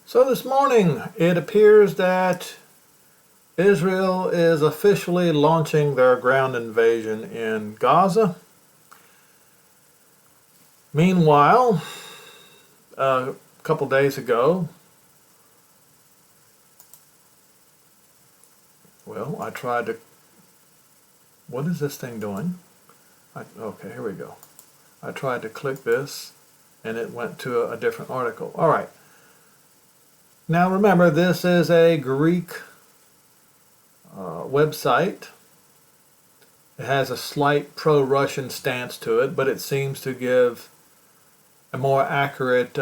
So this morning, it appears that Israel is officially launching their ground invasion in Gaza. Meanwhile, a couple days ago, I tried to... What is this thing doing? Okay, here we go. I tried to click this, and it went to a different article. All right. Now remember, this is a Greek website. It has a slight pro-Russian stance to it, but it seems to give a more accurate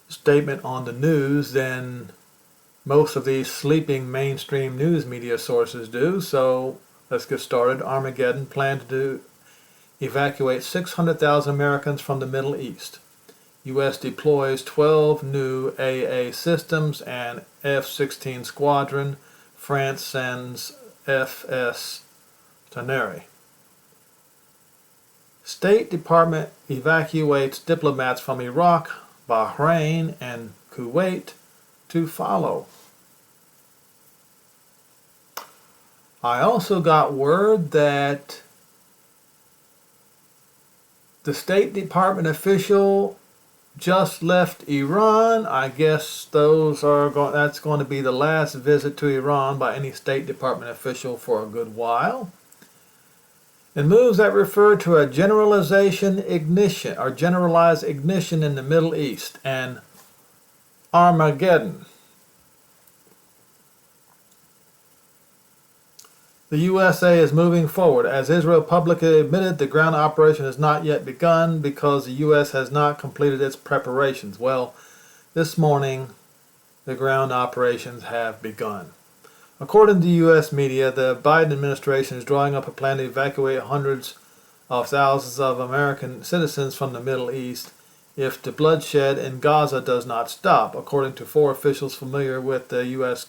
statement on the news than most of these sleeping mainstream news media sources do. So let's get started. Armageddon planned to evacuate 600,000 Americans from the Middle East. U.S. deploys 12 new AA systems and F-16 Squadron. France sends FS Tonnerre. State Department evacuates diplomats from Iraq, Bahrain, and Kuwait to follow. I also got word that the State Department official just left Iran. I guess that's going to be the last visit to Iran by any State Department official for a good while. And moves that refer to a generalized ignition in the Middle East and Armageddon. The USA is moving forward. As Israel publicly admitted, the ground operation has not yet begun because the U.S. has not completed its preparations. Well, this morning, the ground operations have begun. According to U.S. media, the Biden administration is drawing up a plan to evacuate hundreds of thousands of American citizens from the Middle East if the bloodshed in Gaza does not stop, according to 4 officials familiar with the U.S.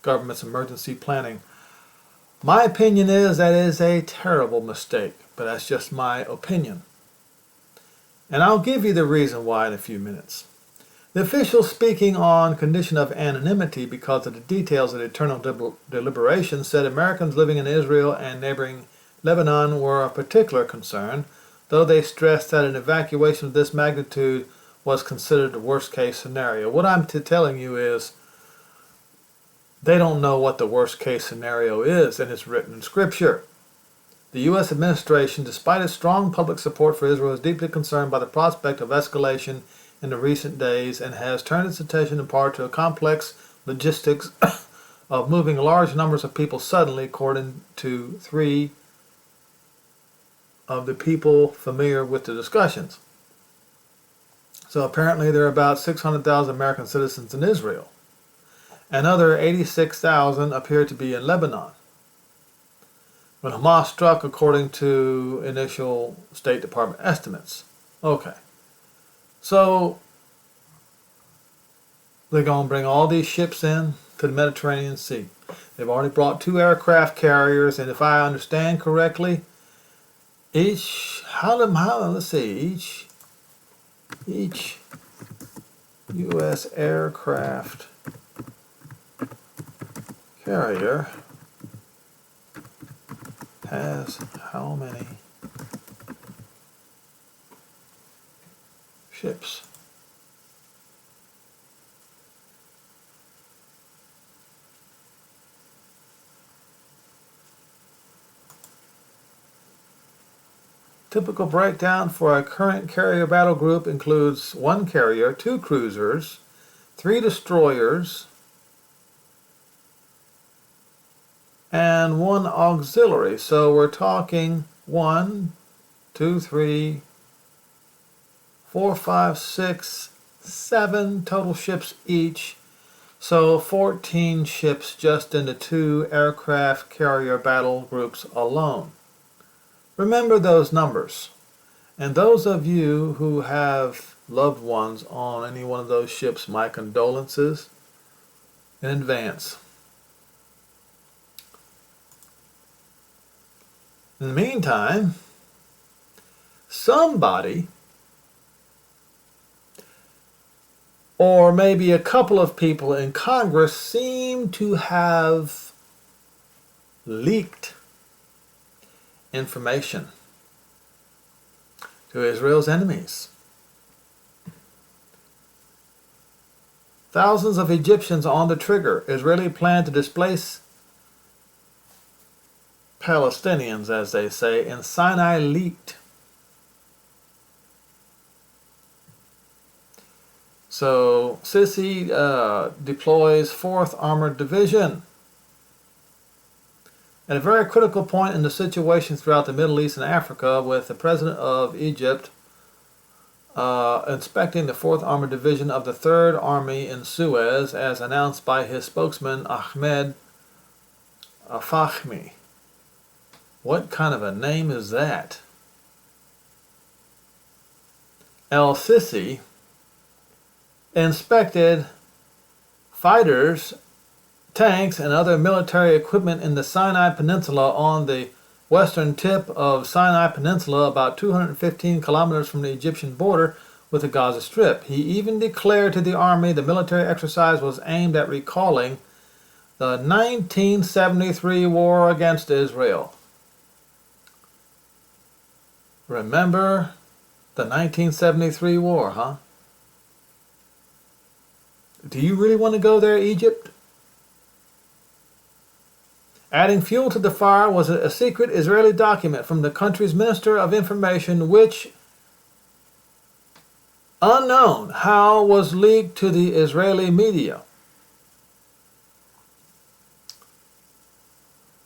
government's emergency planning. My opinion is that is a terrible mistake, but that's just my opinion. And I'll give you the reason why in a few minutes. The official, speaking on condition of anonymity because of the details of the internal deliberations, said Americans living in Israel and neighboring Lebanon were of particular concern, though they stressed that an evacuation of this magnitude was considered the worst-case scenario. What I'm telling you is they don't know what the worst-case scenario is, and it's written in Scripture. The U.S. administration, despite its strong public support for Israel, is deeply concerned by the prospect of escalation in the recent days and has turned its attention in part to a complex logistics of moving large numbers of people suddenly, according to 3 of the people familiar with the discussions. So apparently there are about 600,000 American citizens in Israel. Another 86,000 appear to be in Lebanon. When Hamas struck, according to initial State Department estimates. Okay. So they're going to bring all these ships in to the Mediterranean Sea. They've already brought 2 aircraft carriers, and if I understand correctly, each U.S. aircraft carrier has how many ships? Typical breakdown for a current carrier battle group includes 1 carrier, 2 cruisers, 3 destroyers, and 1 auxiliary. So we're talking 1, 2, 3, 4, 5, 6, 7 total ships each. So 14 ships just in the 2 aircraft carrier battle groups alone. Remember those numbers. And those of you who have loved ones on any one of those ships, my condolences in advance. In the meantime, somebody or maybe a couple of people in Congress seem to have leaked information to Israel's enemies. Thousands of Egyptians on the trigger. Israeli plan to displace Palestinians, as they say, in Sinai leaked. So Sisi deploys 4th Armored Division. At a very critical point in the situation throughout the Middle East and Africa, with the president of Egypt inspecting the 4th Armored Division of the 3rd Army in Suez, as announced by his spokesman Ahmed Fahmy. What kind of a name is that? El-Sisi inspected fighters, tanks, and other military equipment in the Sinai Peninsula on the western tip of Sinai Peninsula, about 215 kilometers from the Egyptian border with the Gaza Strip. He even declared to the army the military exercise was aimed at recalling the 1973 war against Israel. Remember the 1973 war, huh? Do you really want to go there, Egypt? Adding fuel to the fire was a secret Israeli document from the country's Minister of Information, which, unknown how, was leaked to the Israeli media.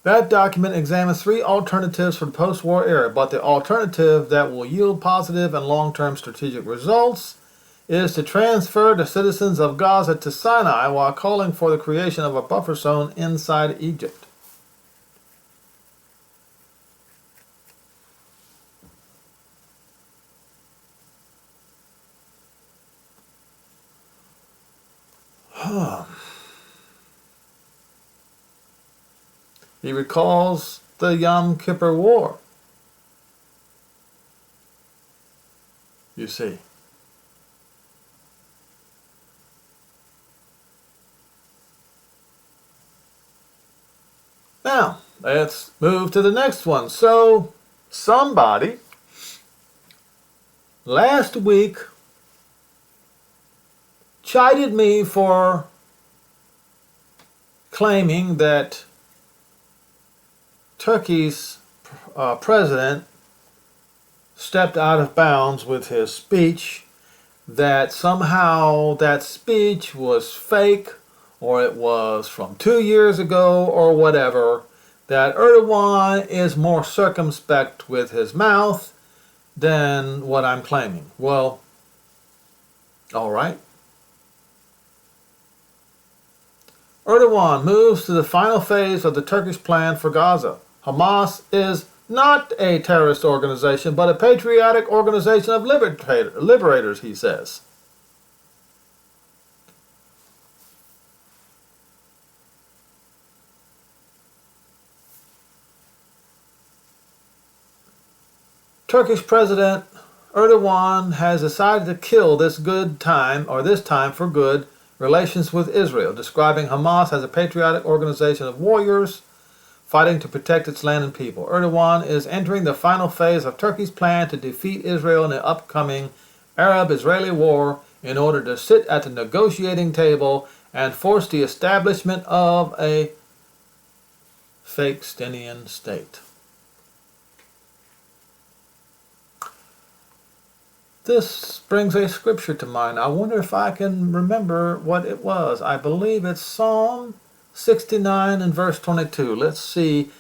That document examines 3 alternatives for the post-war era, but the alternative that will yield positive and long-term strategic results is to transfer the citizens of Gaza to Sinai while calling for the creation of a buffer zone inside Egypt. He recalls the Yom Kippur War. You see. Now, let's move to the next one. So, somebody last week chided me for claiming that Turkey's president stepped out of bounds with his speech, that somehow that speech was fake, or it was from 2 years ago, or whatever, that Erdogan is more circumspect with his mouth than what I'm claiming. Well, all right. Erdogan moves to the final phase of the Turkish plan for Gaza. Hamas is not a terrorist organization, but a patriotic organization of liberators, he says. Turkish President Erdogan has decided to kill this time for good, relations with Israel, describing Hamas as a patriotic organization of warriors fighting to protect its land and people. Erdogan is entering the final phase of Turkey's plan to defeat Israel in the upcoming Arab-Israeli war in order to sit at the negotiating table and force the establishment of a Palestinian state. This brings a scripture to mind. I wonder if I can remember what it was. I believe it's Psalm 69 and verse 22. Let's see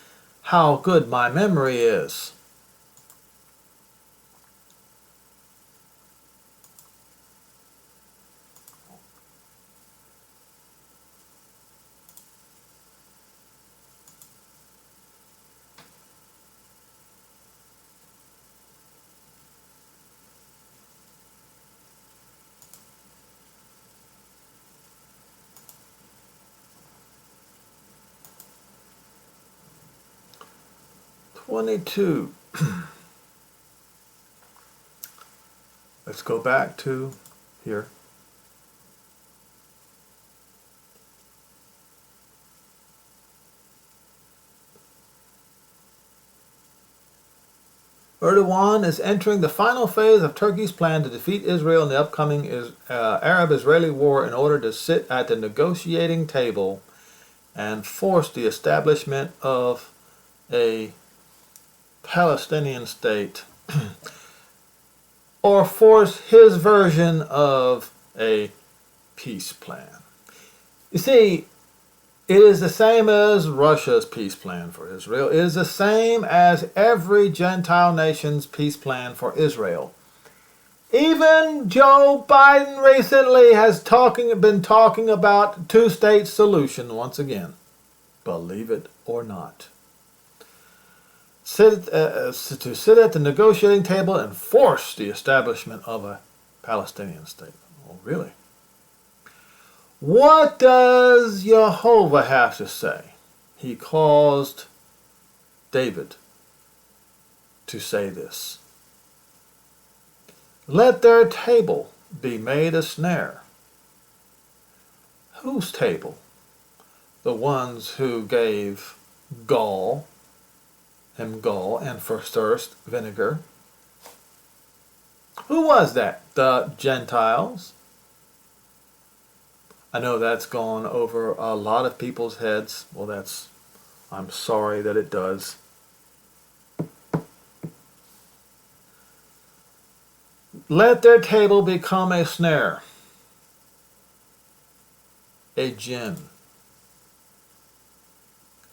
how good my memory is. Let's go back to here. Erdogan is entering the final phase of Turkey's plan to defeat Israel in the upcoming Arab-Israeli war in order to sit at the negotiating table and force the establishment of a Palestinian state or force his version of a peace plan. You see, it is the same as Russia's peace plan for Israel. It is the same as every Gentile nation's peace plan for Israel. Even Joe Biden recently has been talking about two-state solution once again. Believe it or not. To sit at the negotiating table and force the establishment of a Palestinian state. Oh, really? What does Jehovah have to say? He caused David to say this. Let their table be made a snare. Whose table? The ones who gave gall and first vinegar. Who was that? The Gentiles. I know that's gone over a lot of people's heads. Well, I'm sorry that it does. Let their table become a snare, a gin,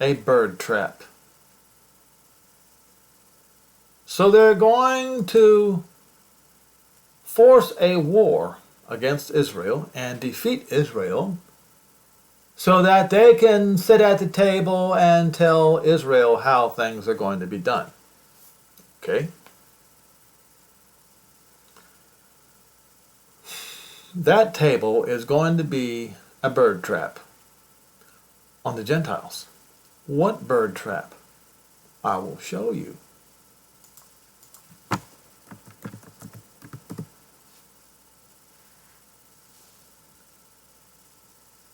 a bird trap. So they're going to force a war against Israel and defeat Israel so that they can sit at the table and tell Israel how things are going to be done. Okay? That table is going to be a bird trap on the Gentiles. What bird trap? I will show you.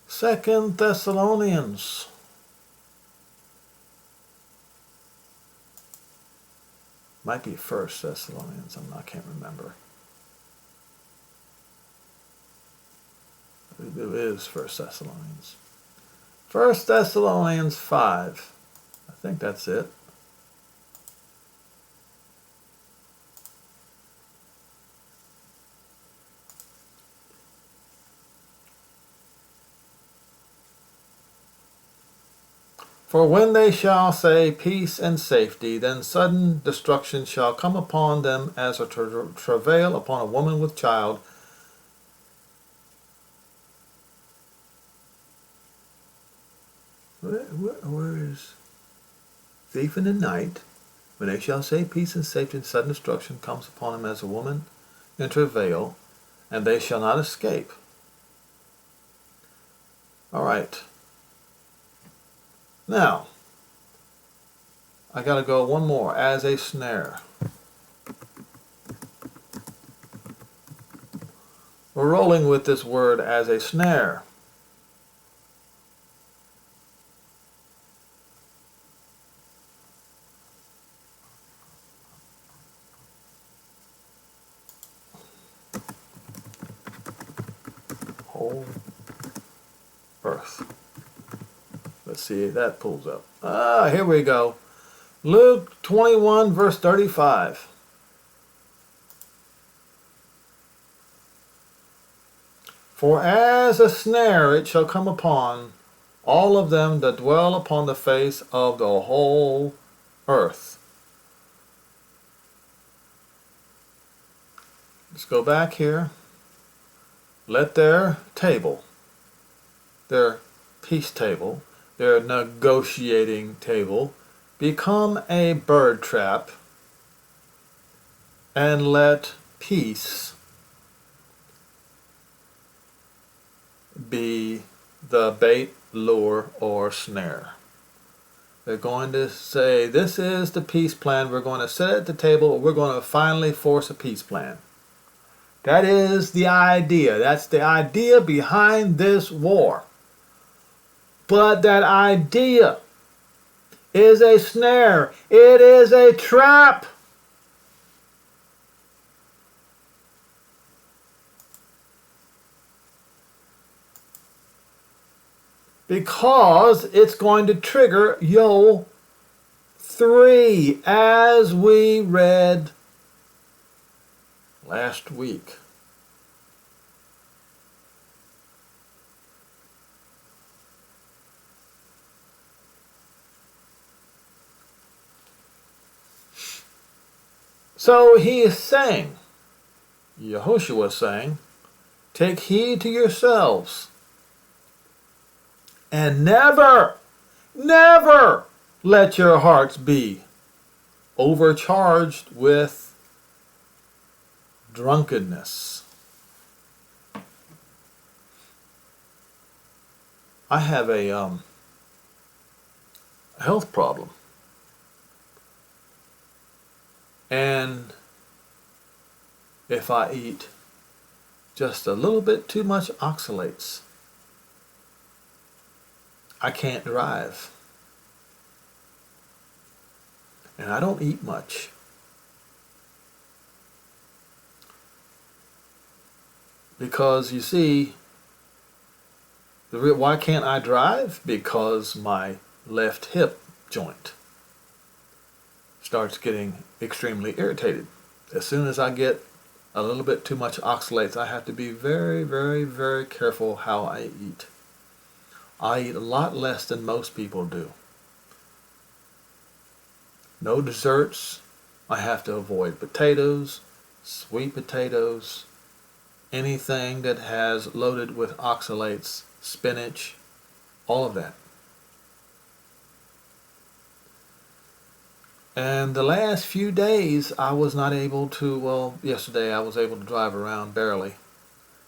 Second Thessalonians. Might be First Thessalonians. I can't remember. It is First Thessalonians. First Thessalonians 5. I think that's it. For when they shall say peace and safety, then sudden destruction shall come upon them as a travail upon a woman with child. Where is thief in the night? When they shall say peace and safety, and sudden destruction comes upon them as a woman in travail, and they shall not escape. All right. Now, I got to go one more. As a snare. We're rolling with this word as a snare. Whole earth. Let's see if that pulls up. Here we go. Luke 21, verse 35. For as a snare it shall come upon all of them that dwell upon the face of the whole earth. Let's go back here. Let their table, their peace table, their negotiating table, become a bird trap, and let peace be the bait, lure, or snare. They're going to say, this is the peace plan. We're going to sit at the table. We're going to finally force a peace plan. That is the idea. That's the idea behind this war. But that idea is a snare. It is a trap. because it's going to trigger Yo 3, as we read last week. So he is saying, Yahushua is saying, take heed to yourselves and never, never let your hearts be overcharged with drunkenness. I have a health problem. And if I eat just a little bit too much oxalates, I can't drive. And I don't eat much. Because you see, why can't I drive? Because my left hip joint starts getting extremely irritated. As soon as I get a little bit too much oxalates, I have to be very, very, very careful how I eat. I eat a lot less than most people do. No desserts. I have to avoid potatoes, sweet potatoes, anything that has loaded with oxalates, spinach, all of that. And the last few days I was not able to, well, yesterday I was able to drive around barely.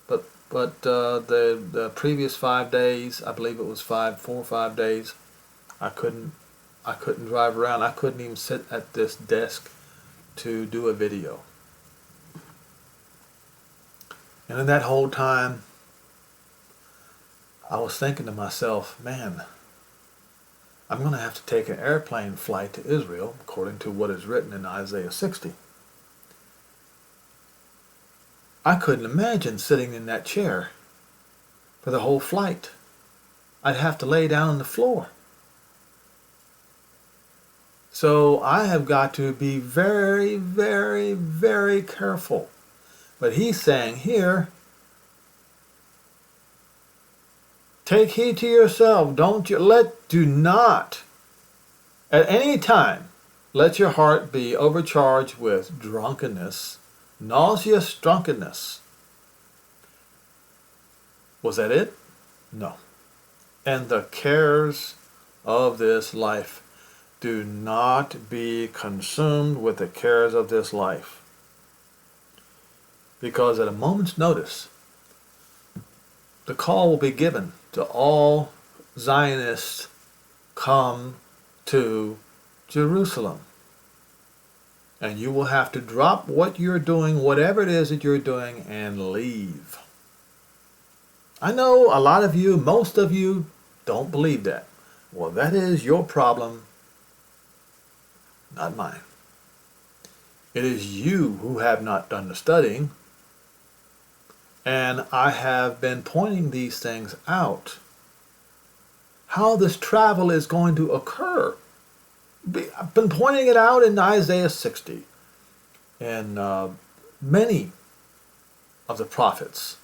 But the previous 5 days, I believe it was 4 or 5 days, I couldn't drive around. I couldn't even sit at this desk to do a video. And in that whole time, I was thinking to myself, man, I'm going to have to take an airplane flight to Israel, according to what is written in Isaiah 60. I couldn't imagine sitting in that chair for the whole flight. I'd have to lay down on the floor. So I have got to be very, very, very careful. But he's saying here, take heed to yourself. Do not, at any time, let your heart be overcharged with drunkenness, nauseous drunkenness. Was that it? No. And the cares of this life. Do not be consumed with the cares of this life. Because at a moment's notice, the call will be given to all Zionists, come to Jerusalem. And you will have to drop what you're doing, whatever it is that you're doing, and leave. I know a lot of you, most of you, don't believe that. Well, that is your problem, not mine. It is you who have not done the studying. And I have been pointing these things out. How this travel is going to occur. I've been pointing it out in Isaiah 60. And many of the prophets.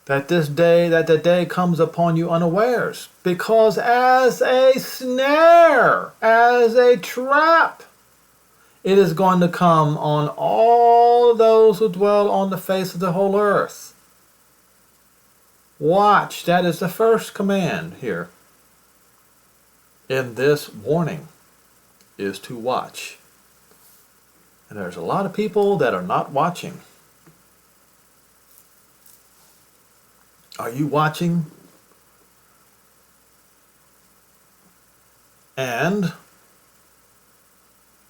That the day comes upon you unawares. Because as a snare, as a trap, it is going to come on all those who dwell on the face of the whole earth. Watch. That is the first command here. In this warning is to watch. And there's a lot of people that are not watching. Are you watching? And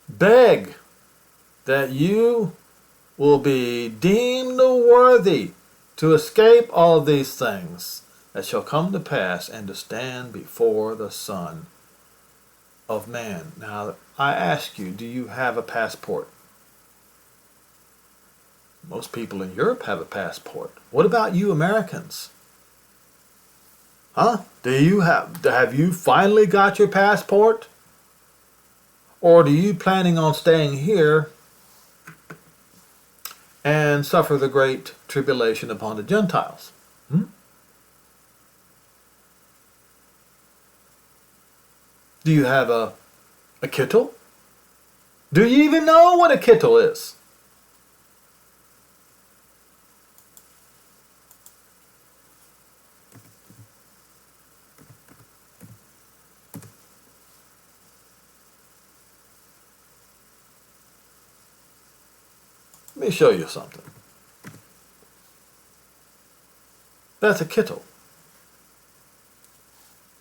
beg that you will be deemed worthy to escape all of these things that shall come to pass and to stand before the Son of Man. Now, I ask you, do you have a passport? Most people in Europe have a passport. What about you Americans? Huh? Have you finally got your passport? Or are you planning on staying here and suffer the great tribulation upon the Gentiles? Hmm? Do you have a kittel? Do you even know what a kittel is? Let me show you something. That's a kittel.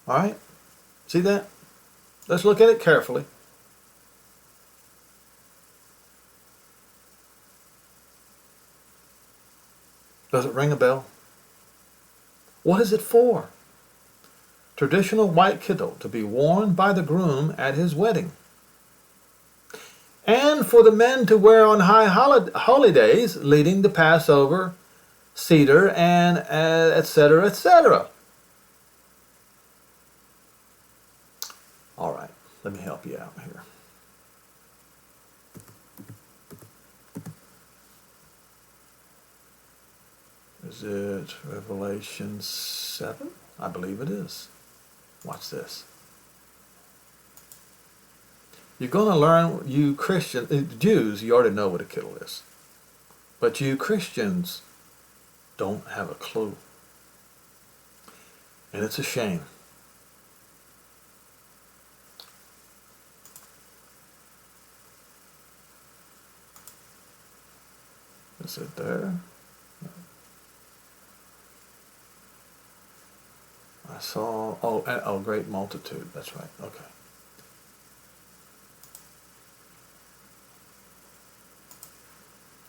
Alright? See that? Let's look at it carefully. Does it ring a bell? What is it for? Traditional white kittel to be worn by the groom at his wedding. And for the men to wear on high holidays leading the Passover, Seder, and etc., etc. All right, let me help you out here. Is it Revelation 7? I believe it is. Watch this. You're going to learn, you Christians, Jews, you already know what a kittel is. But you Christians don't have a clue. And it's a shame. Is it there? I saw, oh, great multitude. That's right. Okay.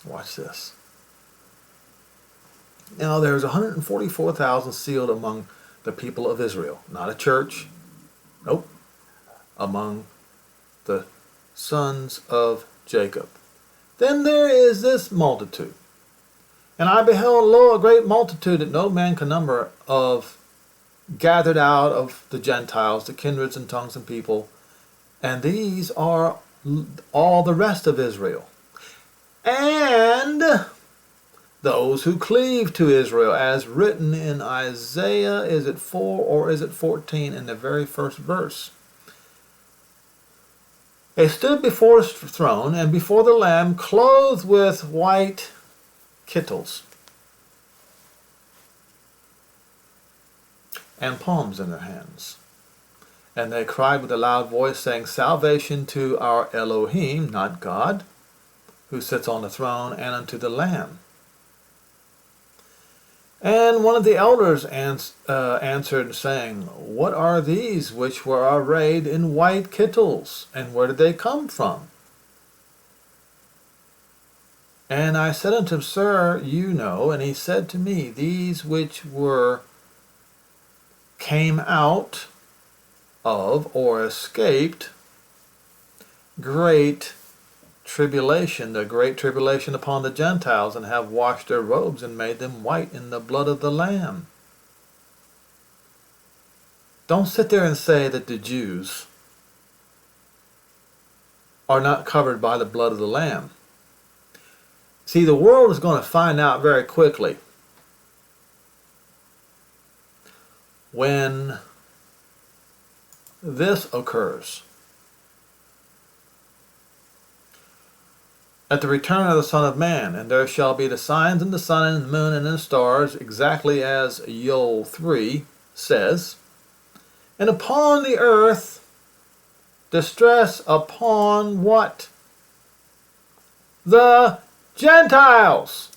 Watch this. Now there's 144,000 sealed among the people of Israel. Not a church. Nope. Among the sons of Jacob. Then there is this multitude. And I beheld, lo, a great multitude that no man can number, of gathered out of the Gentiles, the kindreds and tongues and people. And these are all the rest of Israel. And those who cleave to Israel, as written in Isaiah, is it 4 or is it 14, in the very first verse. They stood before his throne and before the Lamb, clothed with white kittels and palms in their hands. And they cried with a loud voice, saying, Salvation to our Elohim, not God, who sits on the throne, and unto the Lamb. And one of the elders answered, saying, What are these which were arrayed in white kittels, and where did they come from? And I said unto him, Sir, you know. And he said to me, These which came out of, or escaped, great tribulation, the great tribulation upon the Gentiles, and have washed their robes and made them white in the blood of the Lamb. Don't sit there and say that the Jews are not covered by the blood of the Lamb. See, the world is going to find out very quickly when this occurs. At the return of the Son of Man, and there shall be the signs in the sun and the moon and in the stars, exactly as Joel 3 says. And upon the earth, distress upon what? The Gentiles.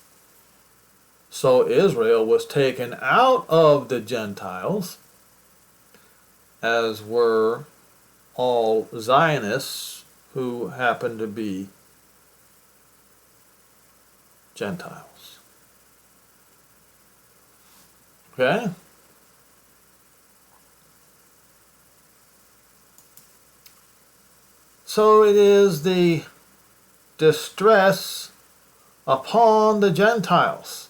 So Israel was taken out of the Gentiles, as were all Zionists who happened to be Gentiles. Okay? So it is the distress upon the Gentiles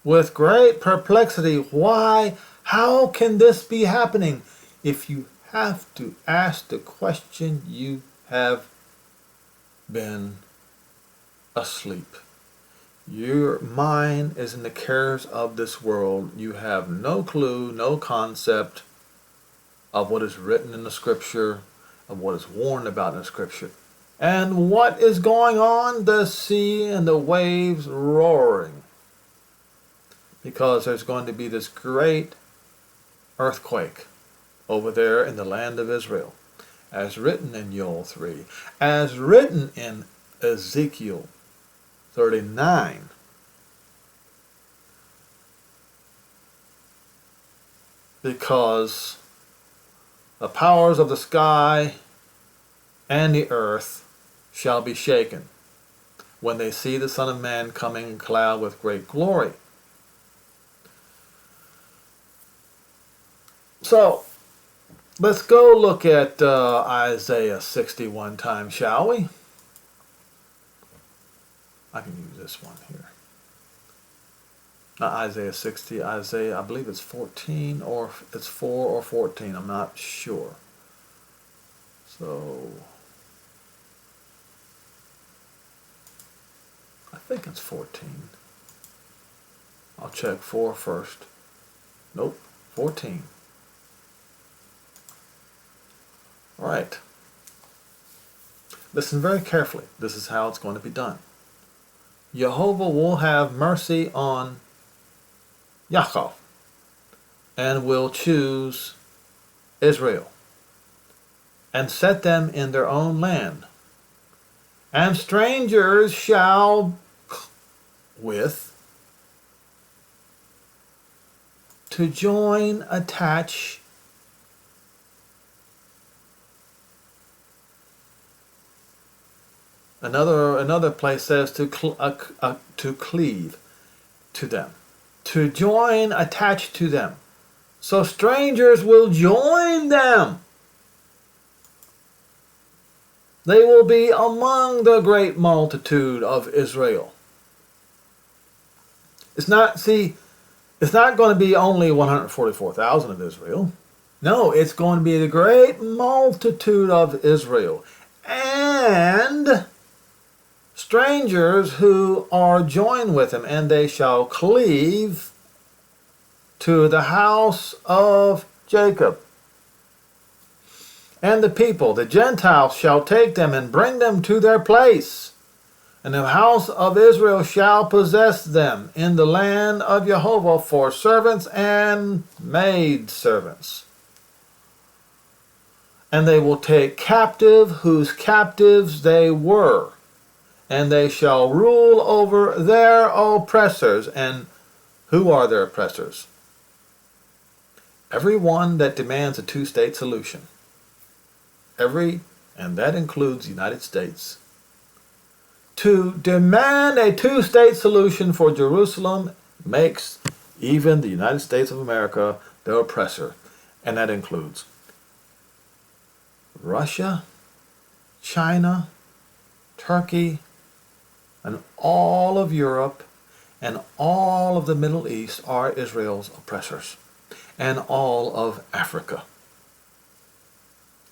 with great perplexity. Why? How can this be happening? If you have to ask the question, you have been asleep. Your mind is in the cares of this world. You have no clue, no concept of what is written in the scripture, of what is warned about in the scripture. And what is going on? The sea and the waves roaring. Because there's going to be this great earthquake over there in the land of Israel, as written in Joel 3, as written in Ezekiel 39. Because the powers of the sky and the earth shall be shaken when they see the Son of Man coming in a cloud with great glory. So, let's go look at Isaiah 61 times, shall we? I can use this one here. Not Isaiah 60, Isaiah, I believe it's 14, or it's 4 or 14, I'm not sure. So, I think it's 14. I'll check 4 first. Nope, 14. All right. Listen very carefully. This is how it's going to be done. Jehovah will have mercy on Yaakov and will choose Israel and set them in their own land. And strangers shall to join, attach, another place says to cleave to them, to join, attach to them. So strangers will join them. They will be among the great multitude of Israel. It's not going to be only 144,000 of Israel. No, it's going to be the great multitude of Israel. And strangers who are joined with him, and they shall cleave to the house of Jacob. And the people, the Gentiles, shall take them and bring them to their place. And the house of Israel shall possess them in the land of Jehovah for servants and maidservants. And they will take captive whose captives they were. And they shall rule over their oppressors. And who are their oppressors? Everyone that demands a two-state solution. And that includes the United States. To demand a two-state solution for Jerusalem makes even the United States of America their oppressor. And that includes Russia, China, Turkey, and all of Europe and all of the Middle East are Israel's oppressors. And all of Africa.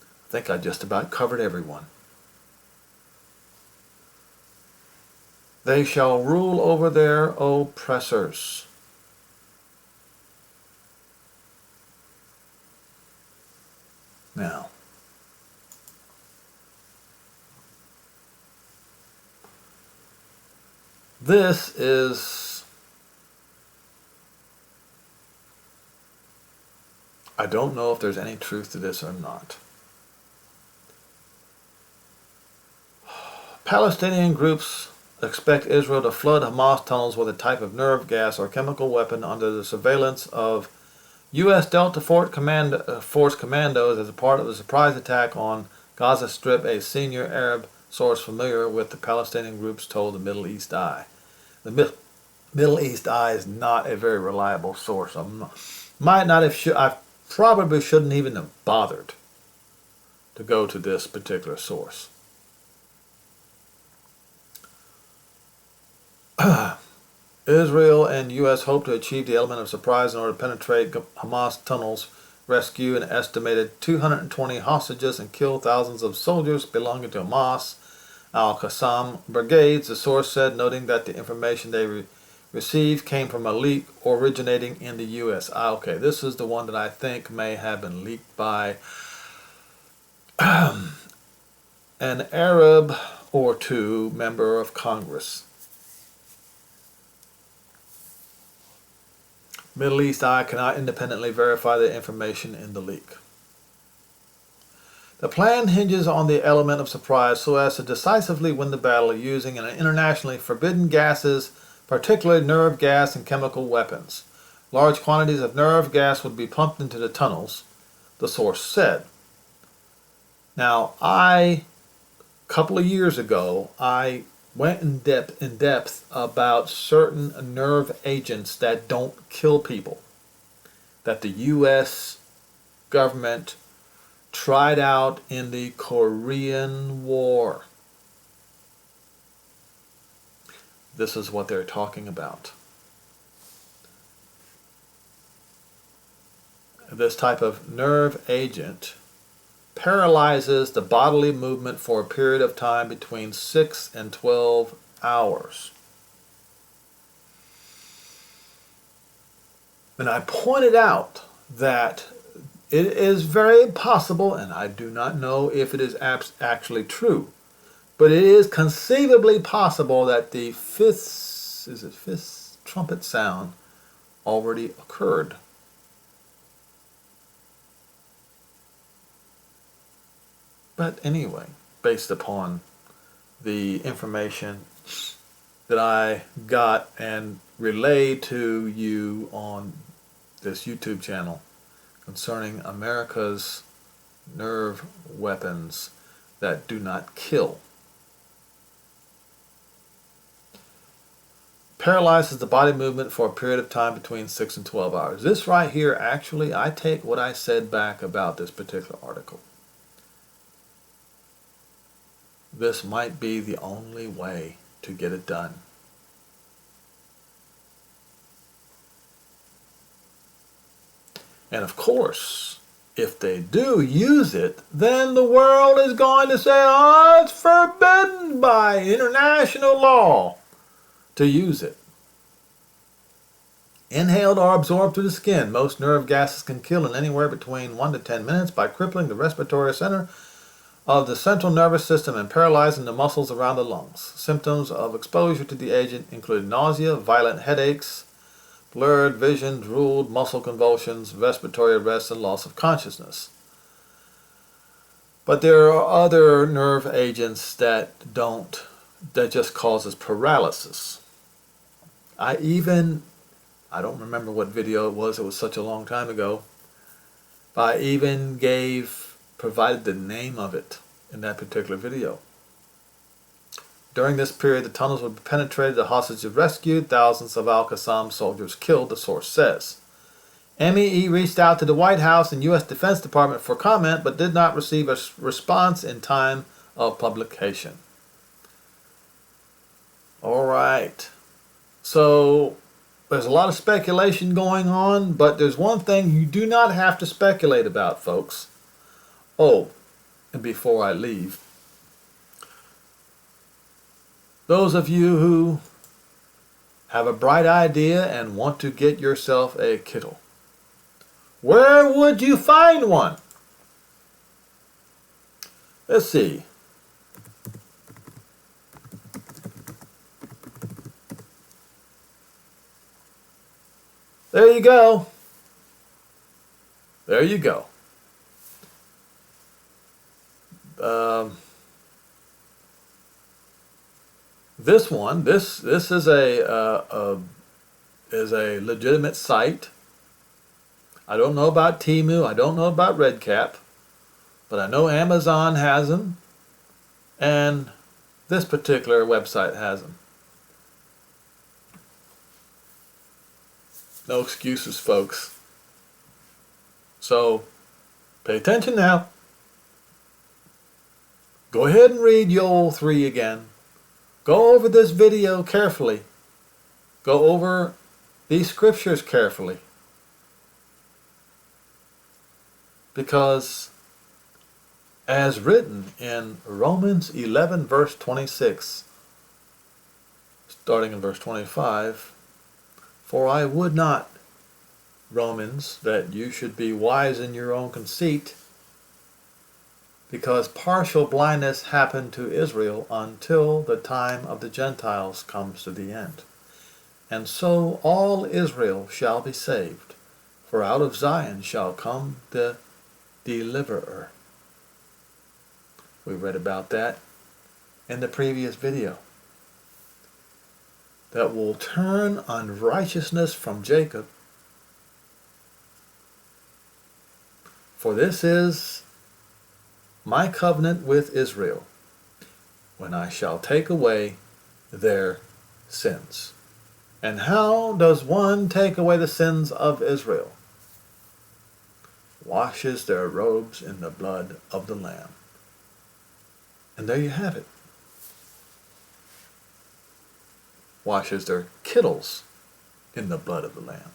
I think I just about covered everyone. They shall rule over their oppressors. Now, this is, I don't know if there's any truth to this or not. Palestinian groups expect Israel to flood Hamas tunnels with a type of nerve gas or chemical weapon under the surveillance of U.S. Delta Force commandos as a part of the surprise attack on Gaza Strip, a senior Arab source familiar with the Palestinian groups told the Middle East Eye. The Middle East Eye is not a very reliable source. I probably shouldn't even have bothered to go to this particular source. Israel and U.S. hope to achieve the element of surprise in order to penetrate Hamas tunnels, rescue an estimated 220 hostages, and kill thousands of soldiers belonging to Hamas al-Qassam brigades, the source said, noting that the information they received came from a leak originating in the U.S. Okay, this is the one that I think may have been leaked by an Arab or two member of Congress. Middle East Eye cannot independently verify the information in the leak. The plan hinges on the element of surprise so as to decisively win the battle using internationally forbidden gases, particularly nerve gas and chemical weapons. Large quantities of nerve gas would be pumped into the tunnels, the source said. Now, a couple of years ago, I went in depth about certain nerve agents that don't kill people, that the U.S. government tried out in the Korean War. This is what they're talking about. This type of nerve agent paralyzes the bodily movement for a period of time between 6 and 12 hours. And I pointed out that it is very possible, and I do not know if it is actually true, but it is conceivably possible that the fifth trumpet sound already occurred. But anyway, based upon the information that I got and relayed to you on this YouTube channel concerning America's nerve weapons that do not kill. Paralyzes the body movement for a period of time between 6 and 12 hours. This right here, actually, I take what I said back about this particular article. This might be the only way to get it done. And of course, if they do use it, then the world is going to say, oh, it's forbidden by international law to use it. Inhaled or absorbed through the skin, most nerve gases can kill in anywhere between 1 to 10 minutes by crippling the respiratory center of the central nervous system and paralyzing the muscles around the lungs. Symptoms of exposure to the agent include nausea, violent headaches, blurred vision, drooled, muscle convulsions, respiratory arrest, and loss of consciousness. But there are other nerve agents that just causes paralysis. I don't remember what video it was such a long time ago, but I even provided the name of it in that particular video. During this period, the tunnels would be penetrated, the hostages rescued, thousands of al-Qassam soldiers killed, the source says. MEE reached out to the White House and U.S. Defense Department for comment, but did not receive a response in time of publication. All right. So there's a lot of speculation going on, but there's one thing you do not have to speculate about, folks. Oh, and before I leave, those of you who have a bright idea and want to get yourself a Kittle, where would you find one? Let's see. There you go. There you go. This one, this is a legitimate site. I don't know about Temu. I don't know about Redcap, but I know Amazon has them, and this particular website has them. No excuses, folks. So, pay attention now. Go ahead and read Yoel 3 again. Go over this video carefully. Go over these scriptures carefully, because as written in Romans 11 verse 26, starting in verse 25, for I would not, Romans, that you should be wise in your own conceit, because partial blindness happened to Israel until the time of the Gentiles comes to the end. And so all Israel shall be saved, for out of Zion shall come the deliverer. We read about that in the previous video. That will turn unrighteousness from Jacob. For this is my covenant with Israel, when I shall take away their sins. And how does one take away the sins of Israel? Washes their robes in the blood of the Lamb. And there you have it. Washes their kittles in the blood of the Lamb.